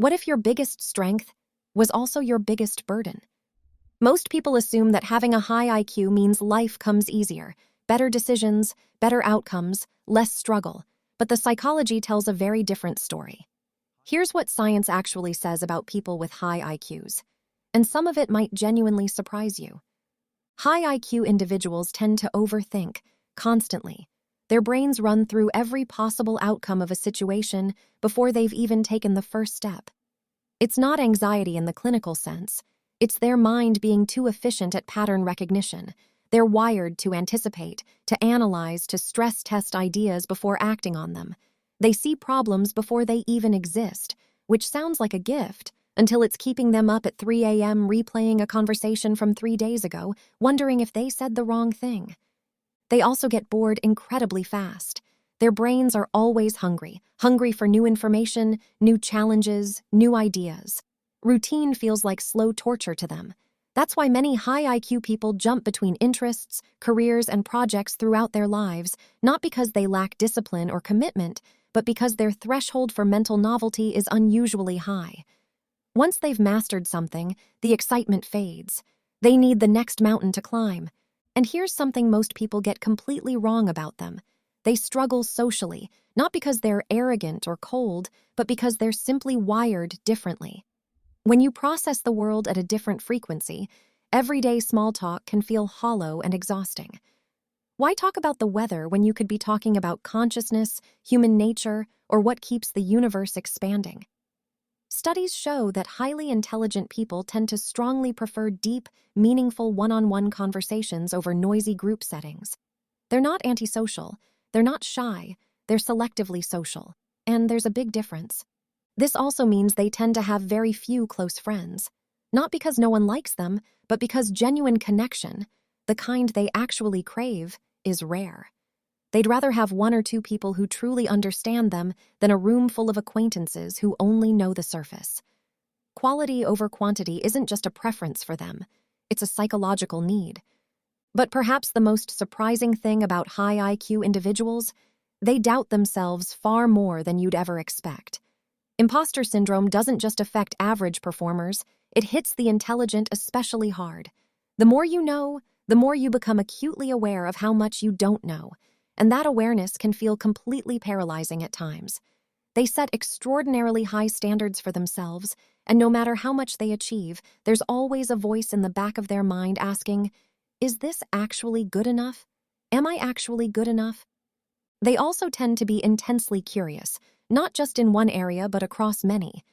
What if your biggest strength was also your biggest burden? Most people assume that having a high IQ means life comes easier, better decisions, better outcomes, less struggle. But the psychology tells a very different story. Here's what science actually says about people with high IQs, and some of it might genuinely surprise you. High IQ individuals tend to overthink constantly. Their brains run through every possible outcome of a situation before they've even taken the first step. It's not anxiety in the clinical sense. It's their mind being too efficient at pattern recognition. They're wired to anticipate, to analyze, to stress test ideas before acting on them. They see problems before they even exist, which sounds like a gift, until it's keeping them up at 3 a.m. replaying a conversation from 3 days ago, wondering if they said the wrong thing. They also get bored incredibly fast. Their brains are always hungry for new information, new challenges, new ideas. Routine feels like slow torture to them. That's why many high IQ people jump between interests, careers, and projects throughout their lives, not because they lack discipline or commitment, but because their threshold for mental novelty is unusually high. Once they've mastered something, the excitement fades. They need the next mountain to climb. And here's something most people get completely wrong about them. They struggle socially, not because they're arrogant or cold, but because they're simply wired differently. When you process the world at a different frequency, everyday small talk can feel hollow and exhausting. Why talk about the weather when you could be talking about consciousness, human nature, or what keeps the universe expanding? Studies show that highly intelligent people tend to strongly prefer deep, meaningful one-on-one conversations over noisy group settings. They're not antisocial, they're not shy, they're selectively social, and there's a big difference. This also means they tend to have very few close friends, not because no one likes them, but because genuine connection, the kind they actually crave, is rare. They'd rather have 1 or 2 people who truly understand them than a room full of acquaintances who only know the surface. Quality over quantity isn't just a preference for them, it's a psychological need. But perhaps the most surprising thing about high IQ individuals, they doubt themselves far more than you'd ever expect. Imposter syndrome doesn't just affect average performers, it hits the intelligent especially hard. The more you know, the more you become acutely aware of how much you don't know. And that awareness can feel completely paralyzing at times. They set extraordinarily high standards for themselves, and no matter how much they achieve, there's always a voice in the back of their mind asking, is this actually good enough? Am I actually good enough? They also tend to be intensely curious, not just in one area but across many.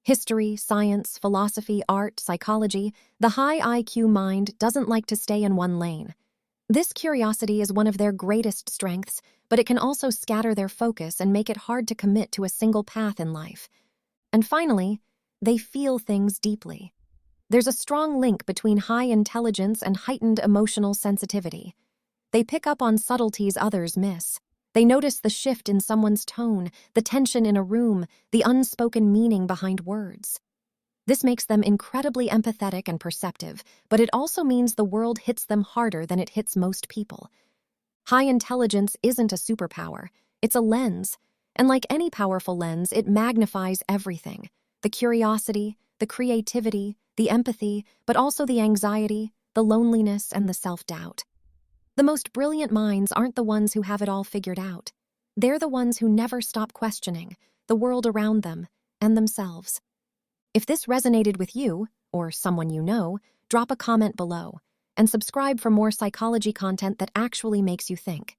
History, science, philosophy, art, psychology, the high IQ mind doesn't like to stay in one lane. This curiosity is one of their greatest strengths, but it can also scatter their focus and make it hard to commit to a single path in life. And finally, they feel things deeply. There's a strong link between high intelligence and heightened emotional sensitivity. They pick up on subtleties others miss. They notice the shift in someone's tone, the tension in a room, the unspoken meaning behind words. This makes them incredibly empathetic and perceptive, but it also means the world hits them harder than it hits most people. High intelligence isn't a superpower, it's a lens, and like any powerful lens, it magnifies everything. The curiosity, the creativity, the empathy, but also the anxiety, the loneliness, and the self-doubt. The most brilliant minds aren't the ones who have it all figured out. They're the ones who never stop questioning the world around them and themselves. If this resonated with you, or someone you know, drop a comment below, and subscribe for more psychology content that actually makes you think.